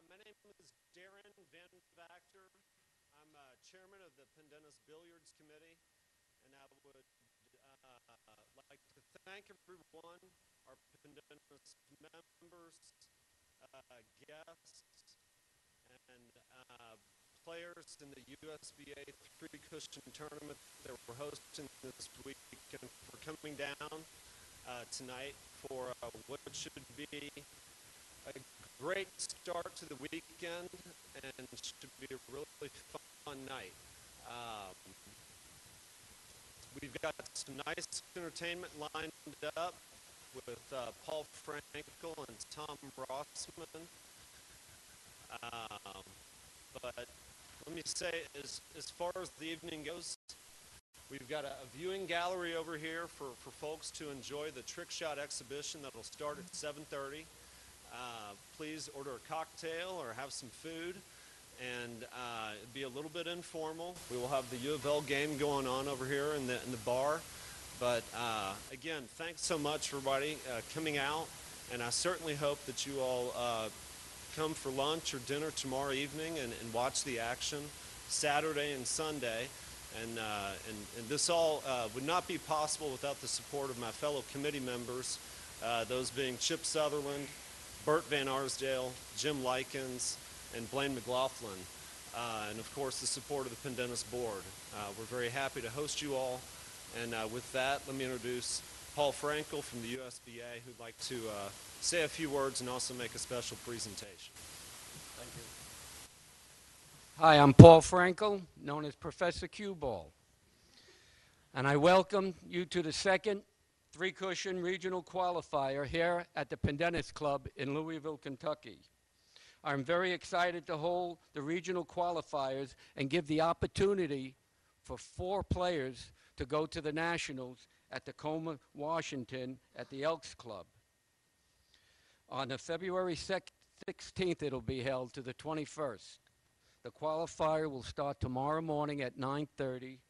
My name is Darren Van Vactor. I'm chairman of the Pendennis Billiards Committee, and I would like to thank everyone, our Pendennis members, guests, and players in the USBA three-cushion tournament that we're hosting this week, and for coming down tonight for what should be a great start to the weekend and should be a really fun night. We've got some nice entertainment lined up with Paul Frankel and Tom Rossman. But let me say, as far as the evening goes, we've got a viewing gallery over here for folks to enjoy the trick shot exhibition that'll start at 7:30. Please order a cocktail or have some food, and it'll be a little bit informal. We will have the U of L game going on over here in the bar. But again, thanks so much for everybody coming out, and I certainly hope that you all come for lunch or dinner tomorrow evening and watch the action Saturday and Sunday. And this all would not be possible without the support of my fellow committee members, those being Chip Sutherland, Bert Van Arsdale, Jim Likens, and Blaine McLaughlin, and of course the support of the Pendennis board. We're very happy to host you all, and with that, let me introduce Paul Frankel from the USBA, who'd like to say a few words and also make a special presentation. Thank you. Hi, I'm Paul Frankel, known as Professor PQBall, and I welcome you to the second three-cushion regional qualifier here at the Pendennis Club in Louisville, Kentucky. I'm very excited to hold the regional qualifiers and give the opportunity for 4 players to go to the Nationals at Tacoma, Washington at the Elks Club. On the February 16th, it'll be held to the 21st. The qualifier will start tomorrow morning at 9:30,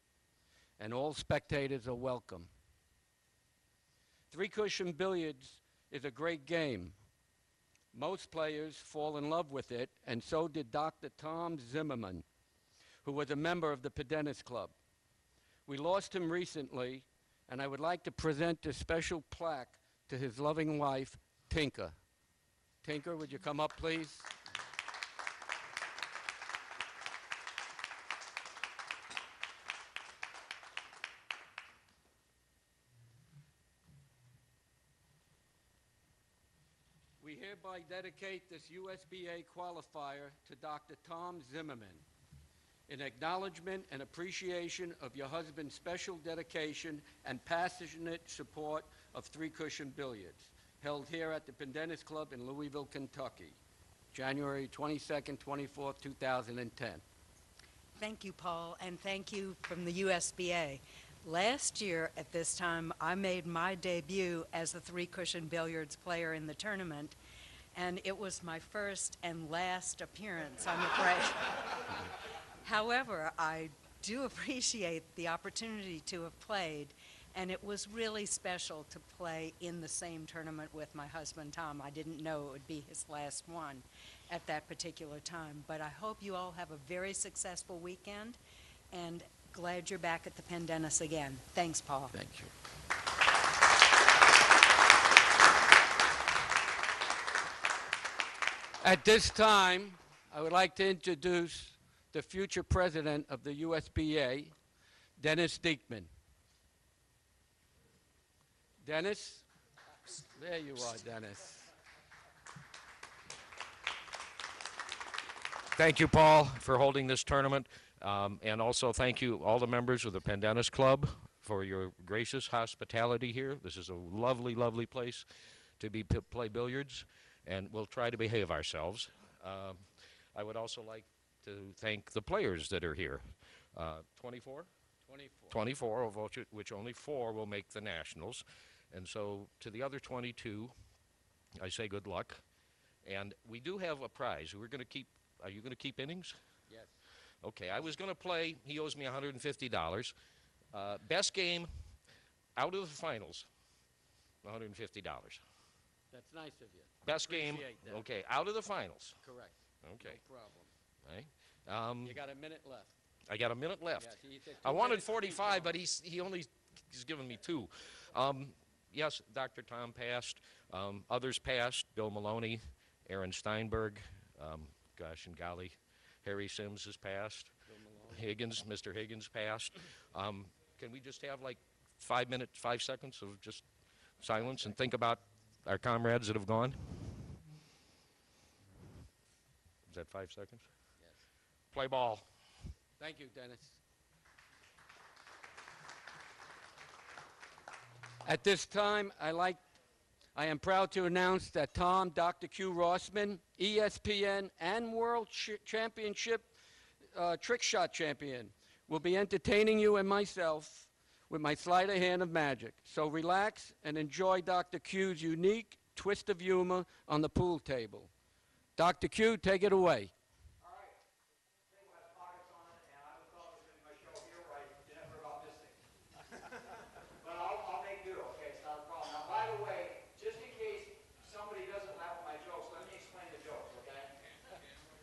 and all spectators are welcome. Three-cushion billiards is a great game. Most players fall in love with it, and so did Dr. Tom Zimmerman, who was a member of the Pendennis Club. We lost him recently, and I would like to present this special plaque to his loving wife, Tinka. Tinka, would you come up, please? We hereby dedicate this USBA qualifier to Dr. Tom Zimmerman in acknowledgement and appreciation of your husband's special dedication and passionate support of three-cushion billiards, held here at the Pendennis Club in Louisville, Kentucky, January 22nd, 24th, 2010. Thank you, Paul, and thank you from the USBA. Last year at this time, I made my debut as a three-cushion billiards player in the tournament, and it was my first and last appearance, I'm afraid. However, I do appreciate the opportunity to have played, and it was really special to play in the same tournament with my husband, Tom. I didn't know it would be his last one at that particular time, but I hope you all have a very successful weekend, and glad you're back at the Pendennis again. Thanks, Paul. Thank you. At this time, I would like to introduce the future president of the USBA, Dennis Diekman. Dennis? There you are, Dennis. Thank you, Paul, for holding this tournament. And also thank you, all the members of the Pendennis Club, for your gracious hospitality here. This is a lovely, lovely place to play billiards, and we'll try to behave ourselves. I would also like to thank the players that are here. 24? 24. 24, of which only 4 will make the Nationals. And so to the other 22, I say good luck. And we do have a prize. Are you going to keep innings? Yes. Okay, I was going to play. He owes me $150. Best game out of the finals, $150. That's nice of you. Best game, Appreciate that. okay, out of the finals. Correct. Okay. No problem. All right. You got a minute left. I got a minute left. Yes, you said I 2 wanted minutes to 45, keep but he's given me 2. Yes, Dr. Tom passed. Others passed. Bill Maloney, Aaron Steinberg, gosh and golly, Harry Sims has passed. Mr. Higgins passed. Can we just have like 5 seconds of just silence and think about our comrades that have gone? Is that 5 seconds? Yes. Play ball. Thank you, Dennis. At this time, I am proud to announce that Tom, Dr. Q. Rossman, ESPN and World Championship Trick Shot Champion, will be entertaining you and myself with my sleight of hand of magic. So relax and enjoy Dr. Q's unique twist of humor on the pool table. Dr. Q, take it away. All right. Thing has pockets on it, and I would thought it was going to be my show here where I didn't ever about this thing. But I'll make do, okay? It's not a problem. Now, by the way, just in case somebody doesn't laugh at my jokes, let me explain the jokes, okay?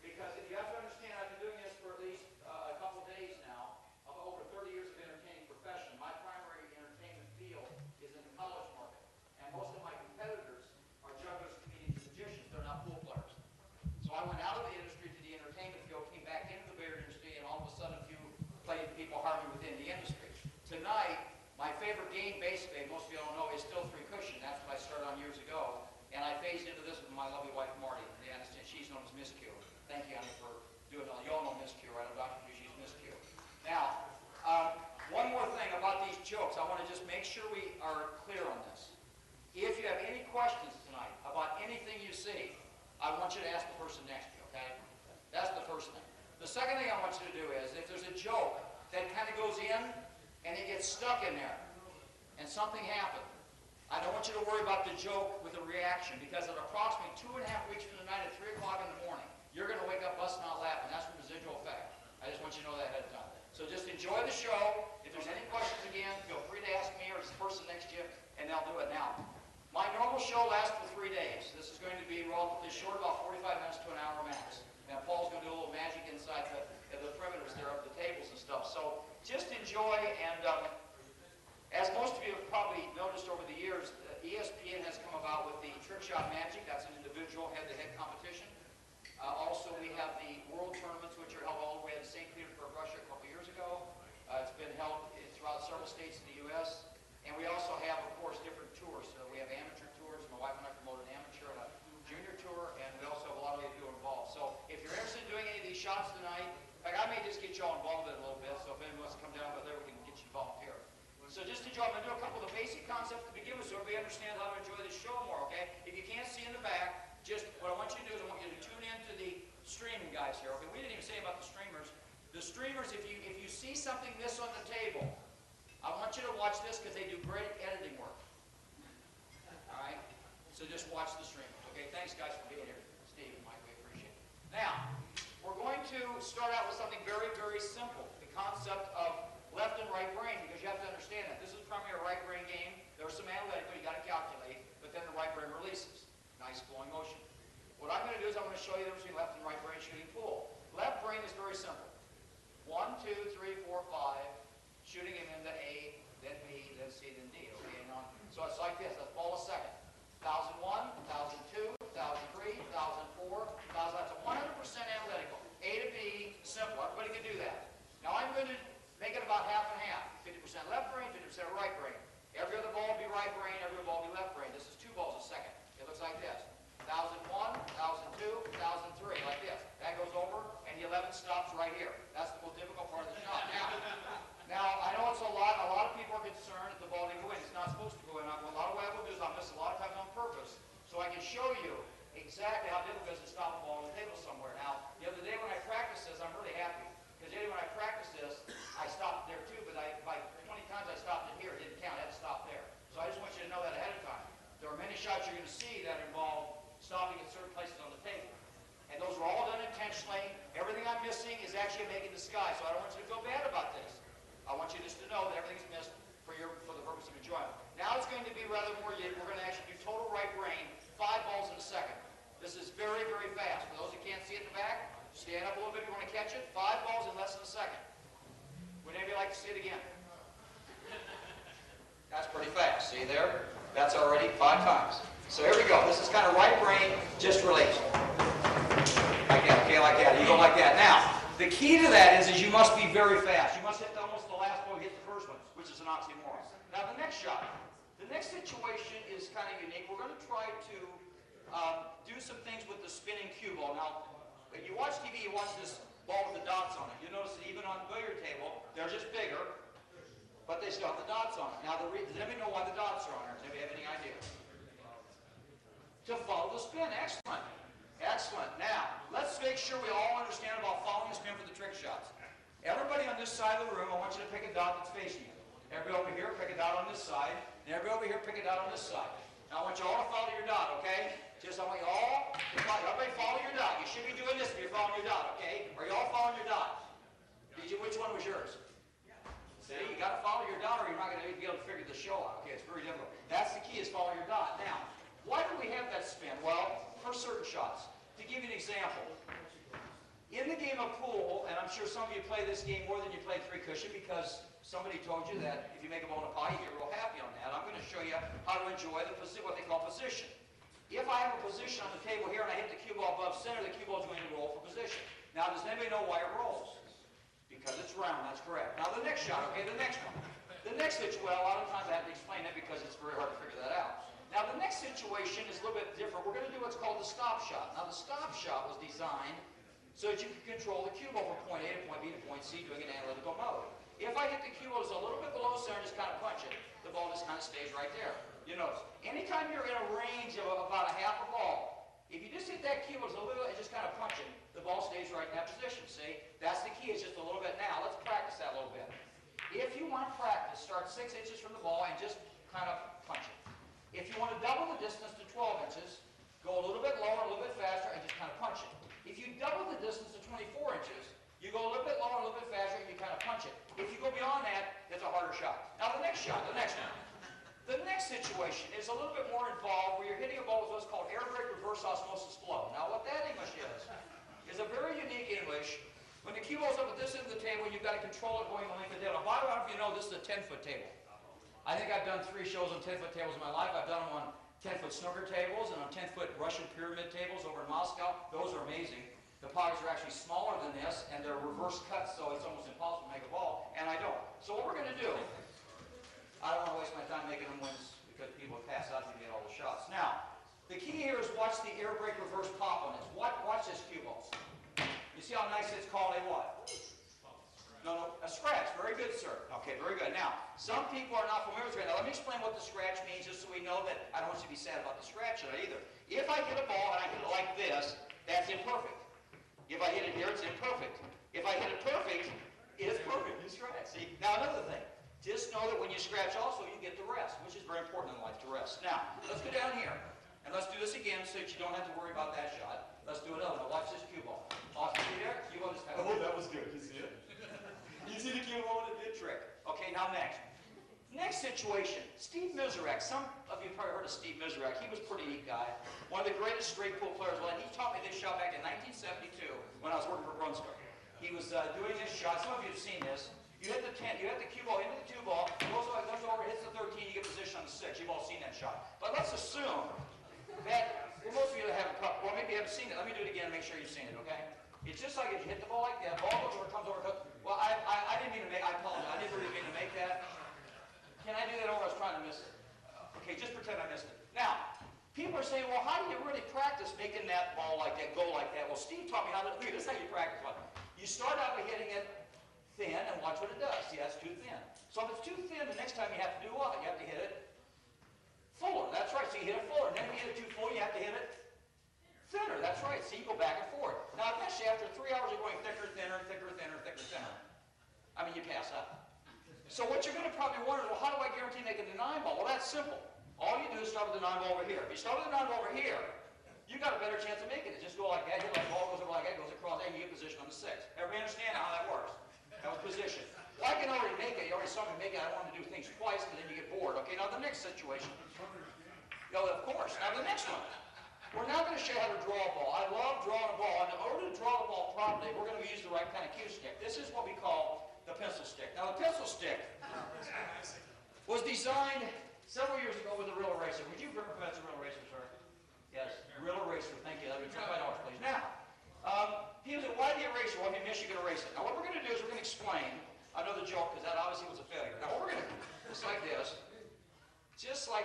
Because if you have to understand, I've been doing this for at least a couple days now. I've over 30 years of entertaining profession. My primary entertainment field is in the college market. And most of my competitors are jugglers, comedians, and magicians. They're not pool players. So I went out of the industry to the entertainment field, came back into the beer industry, and all of a sudden a few played people hardly within the industry. Tonight, my favorite game, basically, most of you don't know, is still 3 cushion. That's what I started on years ago. And I phased into this with my lovely wife, Marty. You understand, she's known as Miss Q. Thank you, honey, for doing it. You all know Miss Q, right? I'm Dr. Q, she's Miss Q. Now, one more thing about these jokes. I want to just make sure we are clear on this. If you have any questions tonight about anything you see, I want you to ask the person next to you, okay? That's the first thing. The second thing I want you to do is, if there's a joke that kind of goes in and it gets stuck in there and something happened, I don't want you to worry about the joke with a reaction, because at approximately 2.5 weeks from tonight at 3 o'clock in the morning, you're going to wake up busting out laughing. That's from residual effect. I just want you to know that ahead of time. So just enjoy the show. If there's any questions again, feel free to ask me or the person next to you, and they'll do it. Now, my normal show lasts for 3 days. This is going to be relatively short, about 45 minutes to an hour max. Now, Paul's going to do a little magic inside the perimeters there of the tables and stuff. So just enjoy, and as most of you have probably noticed over the years, ESPN has come about with the Trick Shot Magic. That's an individual head-to-head competition. Also, we have the World Tournaments, which are held all the way in St. Petersburg, Russia, a couple years ago. It's been held throughout several states in the U.S., and we also have, of course, different tours. So we have amateur tours. My wife and I promote an amateur and a junior tour, and we also have a lot of you involved. So if you're interested in doing any of these shots tonight, in fact, I may just get you all involved in it a little bit, so if anyone wants to come down over there, we can get you involved here. So just enjoy. I'm going to do a couple of the basic concepts to begin with so everybody understands how to enjoy this show more, okay? If you can't see in the back, just what I want you to do is I want you to tune in to the streaming guys here, okay? We didn't even say about the streamers. The streamers, if you see something miss on the table, I want you to watch this because they do great editing work. All right? So just watch the streamers, okay? Thanks, guys, for being here. Steve and Mike, we appreciate it. Now, we're going to start out with something very, very simple, the concept of left and right brain, because you have to understand that. This is primarily a right brain game. There's some analytical, you got to calculate, but then the right brain releases. Nice flowing motion. What I'm going to do is I'm going to show you the difference between left and right brain shooting pool. Left brain is very simple. 1, 2, 3, 4, 5, shooting him into A, then B, then C, then D. Okay, and on. So it's like this. Let's ball a second. 1001, 1002, 1003, 1004, 1000. That's a 100% analytical. A to B, simple. Everybody can do that. Now I'm going to make it about half and half. 50% left brain, 50% right brain. Every other ball will be right brain, every other ball will be left brain. This is 2 balls a second. It looks like this. 1001, 1002, 1003, like this. That goes over, and the 11 stops right here. That's the most difficult part of the shot. Now I know it's a lot. A lot of people are concerned that the ball didn't go in. It's not supposed to go in. A lot of what I will do is I'll miss a lot of times on purpose, so I can show you exactly how difficult it is to stop a ball on the table somewhere. Now, the other day when I practiced this, I'm really happy. Because the other day when I practiced this, I stopped there too, but by 20 times I stopped it here. It didn't count. I had to stop there. So I just want you to know that ahead of time. There are many shots you're going to see that involve stopping at certain places on the table. And those are all done intentionally. Everything I'm missing is actually making the sky. So I don't want you to feel bad about this. I want you just to know that everything's missed for the purpose of enjoyment. Now it's going to be rather more unique. We're going to actually do total right brain, 5 balls in a second. This is very, very fast. For those who can't see it in the back, Stand up a little bit if you want to catch it. 5 balls in less than a second. Would anybody like to see it again? That's pretty fast. See there? That's already 5 times. So here we go. This is kind of right brain, just release. Like that, okay, like that. You go like that. Now, the key to that is you must be very fast. You must hit almost the last ball, hit the first one, which is an oxymoron. Now, the next shot. The next situation is kind of unique. We're going to try to do some things with the spinning cue ball. Now, when you watch TV, you watch this ball with the dots on it. You notice that even on the billiard table, they're just bigger, but they still have the dots on it. Now, does anybody know why the dots are on there? Does anybody have any idea? To follow the spin. Excellent. Excellent. Now, let's make sure we all understand about following the spin for the trick shots. Everybody on this side of the room, I want you to pick a dot that's facing you. Everybody over here, pick a dot on this side. And everybody over here, pick a dot on this side. Now, I want you all to follow your dot, okay? Just I want you all to follow. Everybody follow your dot. You should be doing this if you're following your dot, okay? Are you all following your dot? Which one was yours? See, you got to follow your dot or you're not going to be able to figure the show out. Okay, it's very difficult. That's the key, is follow your dot. Now, why do we have that spin? Well, for certain shots. To give you an example, in the game of pool, and I'm sure some of you play this game more than you play 3 cushion because somebody told you that if you make a ball in a pie, you get real happy on that. I'm going to show you how to enjoy what they call position. If I have a position on the table here and I hit the cue ball above center, the cue ball is going to roll for position. Now, does anybody know why it rolls? Because it's round, that's correct. Now, the next shot, okay, the next one. The next situation, well, a lot of times I have to explain it because it's very hard to figure that out. Now, the next situation is a little bit different. We're going to do what's called the stop shot. Now, the stop shot was designed so that you can control the cue ball from point A to point B to point C doing an analytical mode. If I hit the cue ball just a little bit below center and just kind of punch it, the ball just kind of stays right there. You notice, anytime you're in a range of about a half a ball, if you just hit that cue ball just a little and just kind of punch it, the ball stays right in that position, see? That's the key, it's just a little bit. Now, let's practice that a little bit. If you want to practice, start 6 inches from the ball and just kind of punch it. If you want to double the distance to 12 inches, go a little bit lower, a little bit faster, and just kind of punch it. If you double the distance to 24 inches, you go a little bit lower, a little bit faster, and you kind of punch it. If you go beyond that, it's a harder shot. Now, the next shot, the next one. The next situation is a little bit more involved where you're hitting a ball with what's called air brake reverse osmosis flow. Now, what that English is a very unique English. When the cue ball's up at this end of the table, you've got to control it going the length of the table. Now, by the way, I don't know if you know, this is a 10-foot table. I think I've done 3 shows on 10-foot tables in my life. I've done them on 10-foot snooker tables and on 10-foot Russian pyramid tables over in Moscow. Those are amazing. The pockets are actually smaller than this, and they're reverse cuts, so it's almost impossible to make a ball, and I don't. So what we're going to do, I don't want to waste my time making them wins because people pass out if you get all the shots. Now, the key here is watch the air brake reverse pop on this. Watch this cue ball. You see how nice it's called a what? No, a scratch. Very good, sir. Okay, very good. Now, some people are not familiar with it. Now, let me explain what the scratch means just so we know that I don't want you to be sad about the scratch either. If I hit a ball and I hit it like this, that's imperfect. If I hit it here, it's imperfect. If I hit it perfect, it's perfect. You scratch. See? Now, another thing. Just know that when you scratch also, you get to rest, which is very important in life, to rest. Now, let's go down here. And let's do this again so that you don't have to worry about that shot. Let's do another one. Watch this cue ball. Awesome. See there? Cue ball just kind of... Oh, that was good. You see it? You see the cue ball with a good trick. Okay, now next. Next situation. Steve Miserek. Some of you probably heard of Steve Miserek. He was a pretty neat guy. One of the greatest straight pool players. Well, and he taught me this shot back in 1972 when I was working for Brunswick. He was doing this shot. Some of you have seen this. You hit the 10, you hit the cue ball into the 2 ball, goes over, hits the 13, you get position on the 6. You've all seen that shot. But let's assume that, well, most of you haven't, well, maybe you haven't seen it. Let me do it again and make sure you've seen it, okay? It's just like if you hit the ball like that, ball goes over, comes over, well, I didn't mean to make, I apologize, I didn't really mean to make that. Can I do that over? I was trying to miss it. Okay, just pretend I missed it. Now, people are saying, well, how do you really practice making that ball like that, go like that? Well, Steve taught me how to do this. This is how you practice one. You start out by hitting it thin and watch what it does. See, that's too thin. So if it's too thin, the next time you have to do what? You have to hit it fuller. That's right. So you hit it fuller. And then if you hit it too full, you have to hit it thinner. That's right. So you go back and forth. Now, eventually, after 3 hours of going thicker, thinner, thicker, thinner, thicker, thinner, I mean, you pass out. So what you're going to probably wonder is, well, how do I guarantee making the 9 ball? Well, that's simple. All you do is start with the 9 ball over here. If you start with the 9 ball over here, you got a better chance of making it. Just go like that. Hit like ball goes over like that, goes across, and you get position on the 6. Everybody understand how that works? That was position. Well, I can already make it. You already saw me make it. I don't want to do things twice because then you get bored. Okay, now the next situation. Oh, of course. Now the next one. We're now going to show you how to draw a ball. I love drawing a ball. And in order to draw the ball properly, we're going to use the right kind of cue stick. This is what we call the pencil stick. Now, the pencil stick was designed several years ago with a real eraser. Would you represent a real eraser, sir? Yes, real eraser. Thank you. That would be $25, please. Now, he was why the eraser? Well, he Michigan eraser. Now, what we're going to do is we're going to explain another joke, because that obviously was a failure. Now, what we're going to do, just like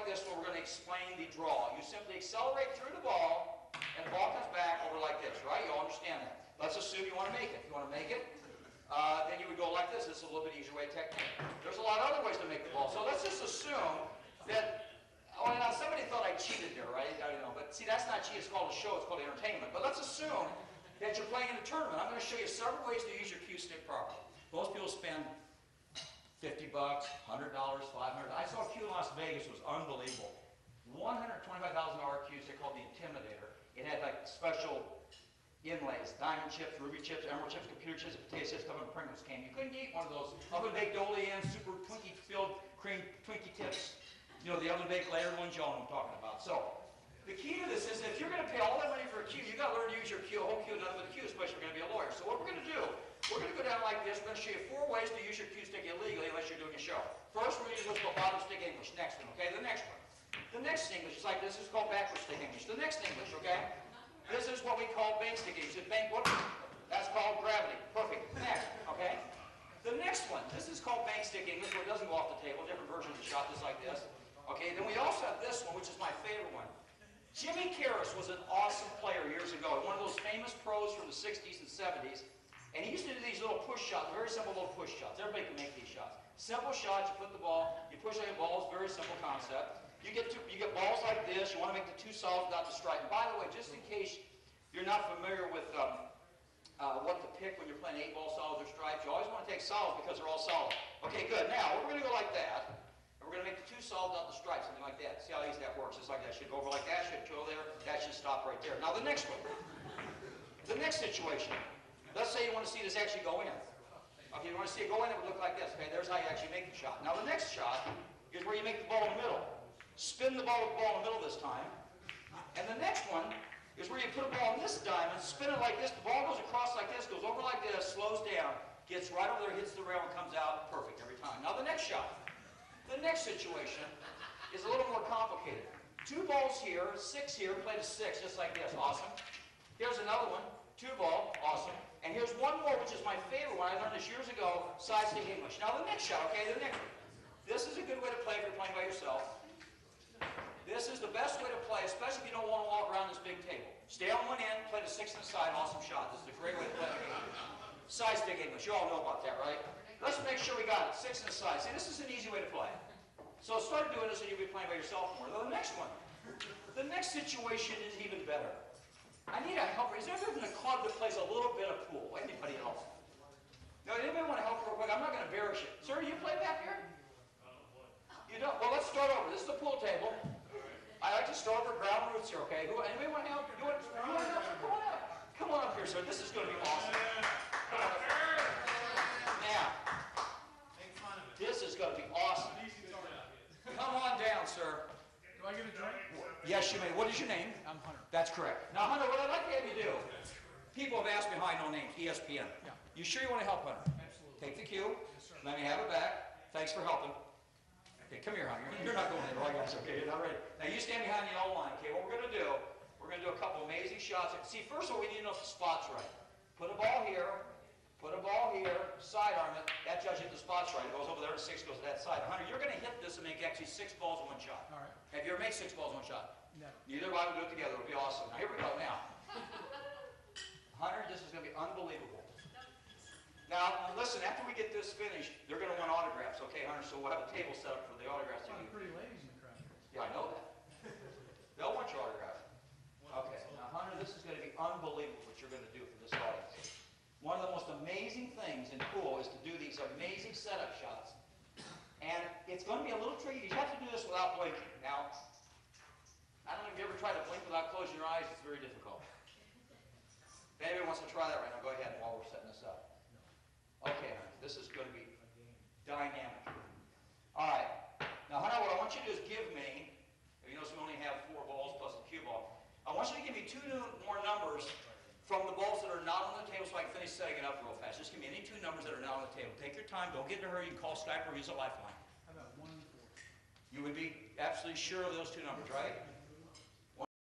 this, where we're going to explain the draw. You simply accelerate through the ball, and the ball comes back over like this, right? You all understand that. Let's assume you want to make it. If you want to make it, then you would go like this. This is a little bit easier way technique. There's a lot of other ways to make the ball. So let's just assume that, oh, now somebody thought I cheated there, right? I don't know. But see, that's not cheating. It's called a show. It's called entertainment. But let's assume that you're playing in a tournament. I'm going to show you several ways to use your cue stick properly. Most people spend $50, $100, $500. I saw a cue in Las Vegas. It was unbelievable. $125,000 cue stick called the Intimidator. It had like special inlays, diamond chips, ruby chips, emerald chips, computer chips, and potato chips coming in Pringles can. You couldn't eat one of those oven-baked Olean, super Twinkie-filled cream Twinkie tips. You know, the oven-baked layered ones, you all know what I'm talking about. So, the key to this is that if you're going to pay all that money for a cue, you've got to learn to use your cue, a whole cue, nothing but a cue, especially if you're going to be a lawyer. So what we're going to do, we're going to go down like this. We're going to show you 4 ways to use your cue stick illegally unless you're doing a show. First, we're going to use what's called bottom stick English. Next one, okay? The next one. The next English is like this. This is called backward stick English. The next English, okay? This is what we call bank stick English. That's called gravity. Perfect. Next, okay? The next one, this is called bank stick English, where it doesn't go off the table. Different version of the shot, just like this. Okay, then we also have this one, which is my favorite one. Jimmy Karras was an awesome player years ago, one of those famous pros from the 60s and 70s, and he used to do these little push shots, very simple little push shots. Everybody can make these shots. Simple shots, you put the ball, you push on your balls, very simple concept. You get balls like this, you want to make the 2 solids without the stripe. And by the way, just in case you're not familiar with what to pick when you're playing 8-ball solids or stripes, you always want to take solids because they're all solid. Okay, good. Now, we're going to go like that. We're going to make the 2 solids out the stripe, something like that. See how easy that works? It's like that. Should go over like that, should go there, that should stop right there. Now the next one. The next situation. Let's say you want to see this actually go in. Okay, you want to see it go in, it would look like this. Okay, there's how you actually make the shot. Now the next shot is where you make the ball in the middle. Spin the ball with the ball in the middle this time. And the next one is where you put a ball in this diamond, spin it like this, the ball goes across like this, goes over like this, slows down, gets right over there, hits the rail, and comes out perfect every time. Now the next shot. The next situation is a little more complicated. 2 balls here, 6 here, play to 6, just like this. Awesome. Here's another one, 2 ball, awesome. And here's one more, which is my favorite one. I learned this years ago, side stick English. Now the next shot, okay, the next one. This is a good way to play if you're playing by yourself. This is the best way to play, especially if you don't want to walk around this big table. Stay on one end, play to 6 on the side, awesome shot. This is a great way to play the game. Side stick English, you all know about that, right? Let's make sure we got it. 6 on the side. See, this is an easy way to play. So start doing this and you'll be playing by yourself more. Now the next one. The next situation is even better. I need a helper. Is there ever been a club that plays a little bit of pool? Anybody else? No, anybody want to help real quick? I'm not going to embarrass you. Sir, you play back here? You don't? Well, let's start over. This is the pool table. I like to start over ground roots here, okay? Anybody want to help? You want to help? Come on up. Come on up here, sir. This is going to be awesome. Come on up here. Now, this is going to be awesome. Come on down, sir. Do I get a drink? Yes, you may. What is your name? I'm Hunter. That's correct. Now, Hunter, what I'd like to have you do, people have asked me how I know names, ESPN. Yeah. You sure you want to help, Hunter? Absolutely. Take the cue. Yes, sir. Let me have it back. Thanks for helping. Okay, come here, Hunter. You're not going anywhere. I guess. Okay, you're not ready. Now, you stand behind the yellow line. Okay, what we're going to do, we're going to do a couple amazing shots. See, first of all, we need to know if the spot's right. Put a ball here. Put a ball here, sidearm it. That judge hit the spots right. It goes over there, and 6 goes to that side. Hunter, you're going to hit this and make actually 6 balls in one shot. All right. Have you ever made 6 balls in one shot? No. Neither of us will do it together. It'll be awesome. Now, here we go. Now, Hunter, this is going to be unbelievable. Now, listen, after we get this finished, they're going to want autographs. Okay, Hunter, so we'll have a table set up for the autographs. A lot of pretty ladies in the crowd. Yeah, I know that. They'll want your autograph. Okay, now, Hunter, this is going to be unbelievable what you're going to do for this audience. One of the most amazing things in pool is to do these amazing setup shots. And it's going to be a little tricky. You have to do this without blinking. Now, I don't know if you ever tried to blink without closing your eyes. It's very difficult. If anybody wants to try that right now, go ahead while we're setting this up. Okay, Hunter, this is going to be dynamic. All right. Now, Hunter, what I want you to do is give me, you notice we only have 4 balls plus the cue ball. I want want you to give me two more numbers from the balls that are not on the table so I can finish setting it up real fast. Just give me any two numbers that are not on the table. Take your time. Don't get in a hurry. You can call Skype or use a lifeline. How about 1 and 4? You would be absolutely sure of those two numbers, right?